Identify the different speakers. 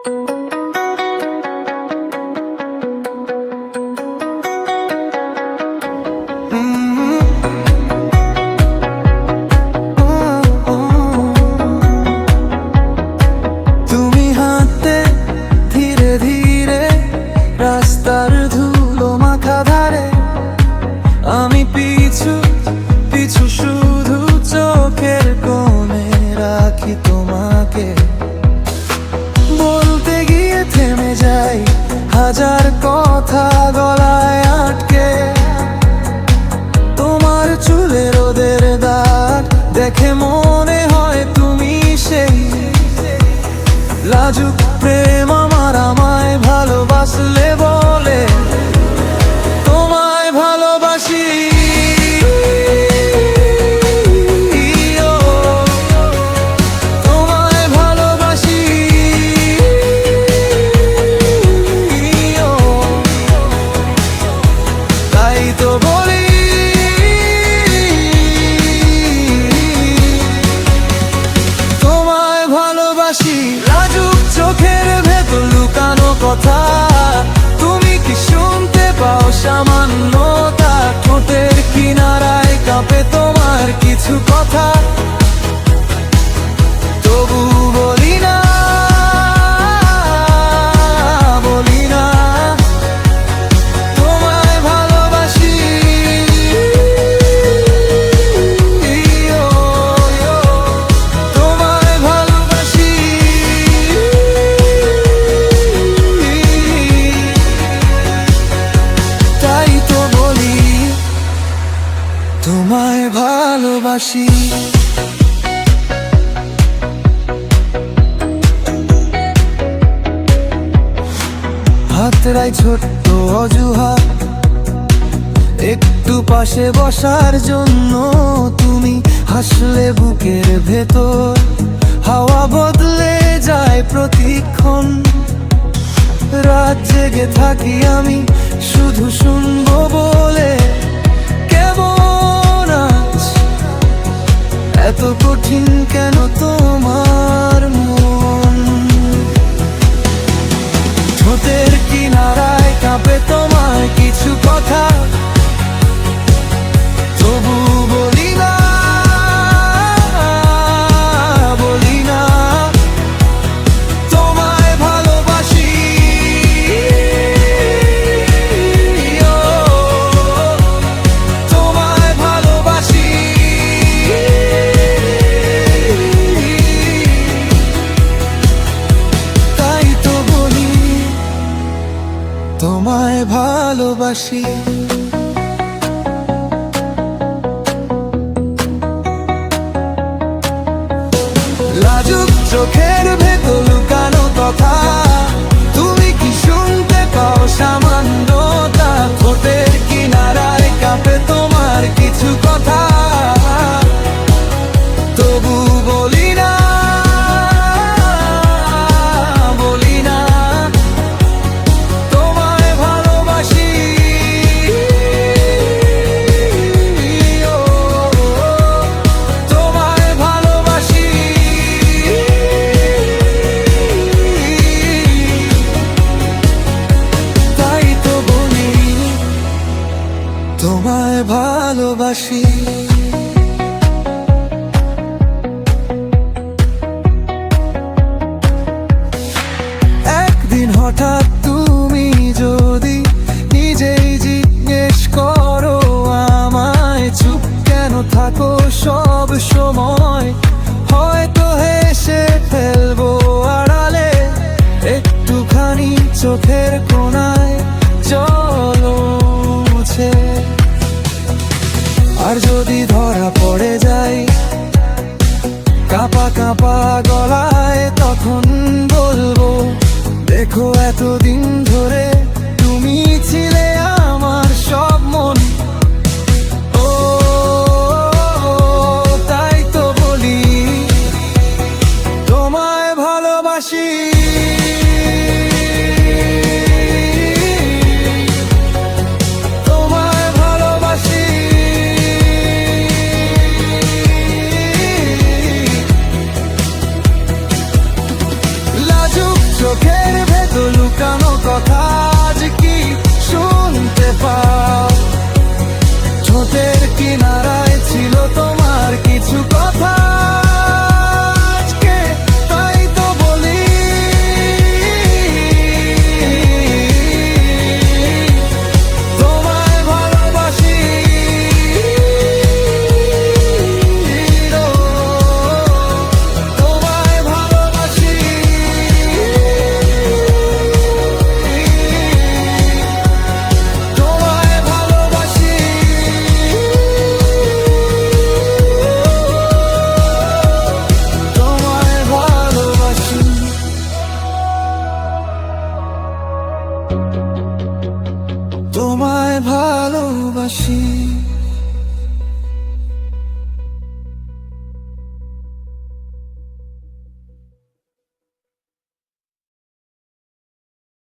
Speaker 1: তুমি হাঁটতে ধীরে ধীরে রাস্তার ধুলো মাখা ধারে, আমি পিছু পিছু শুধু চোখের কোণে রাখি তোমাকে। বলতে গিয়ে থেমে যাই, হাজার কথা গলায় আটকে। তোমার চুলে রোদের দাগ দেখে মনে হয় তুমি সেই লাজুক প্রেম আমার, আমায় ভালোবাসলে বলে তোমায় ভালোবাসি। তোমায় ভালোবাসি, তাই তো বলি তোমায় ভালোবাসি। লাজুক চোখের ভেতর লুকানো কথা তুমি কি শুনতে পাও সামান্যতা? ঠোঁটের কিনারায় কাঁপে তোমার কিছু কথা, তবু বলি না, বলি না তোমায় ভালোবাসি। তোমায় ভালোবাসি, তাই তো বলি তোমায় ভালোবাসি। হাতড়াই ছোট্ট অজুহাত একটু পাশে বসার জন্য, তুমি হাসলে বুকের ভেতর হাওয়া বদলে যায় প্রতিক্ষণ। রাত জেগে থাকি আমি শুধু শুনবো বলে, কেমন আজ এত কঠিন কেন তোমার মন? ঠোঁটের কিনারায় কাঁপে তোমার কিছু কথা, তবু বলি না, বলি না তোমায় ভালোবাসি। তোমায় ভালোবাসি, তাই তো বলি তোমায় ভালোবাসি। লাজুক চোখের ভেতর লুকানো কথা তুমি কি শুনতে পাও সামান্যতা? ঠোঁটের কিনারায় কাঁপে তোমার কিছু কথা, তবু বলি না, বলি না তোমায় ভালোবাসি। তোমায় ভালোবাসি, তাই তো বলি তোমায় ভালোবাসি। একদিন হঠাৎ তুমি যদি নিজেই জিজ্ঞেস করো আমায়, চুপ কেন থাকো সব সময়, হয়তো হেসে ফেলবো আড়ালে। একটুখানি চোখের কোণায় চলো মুছে, আর যদি ধরা পড়ে যাই কাঁপা কাঁপা গলায়, তখন বলবো দেখো এতদিন ধরে তুমি ছিলে আমার সব মন। ও তাই তো বলি তোমায় ভালোবাসি। তোমায় ভালোবাসি, লাজুক চোখে কথা আজ কি শুনতে পাও? ঠোঁটের কিনারায় ছিল তোমার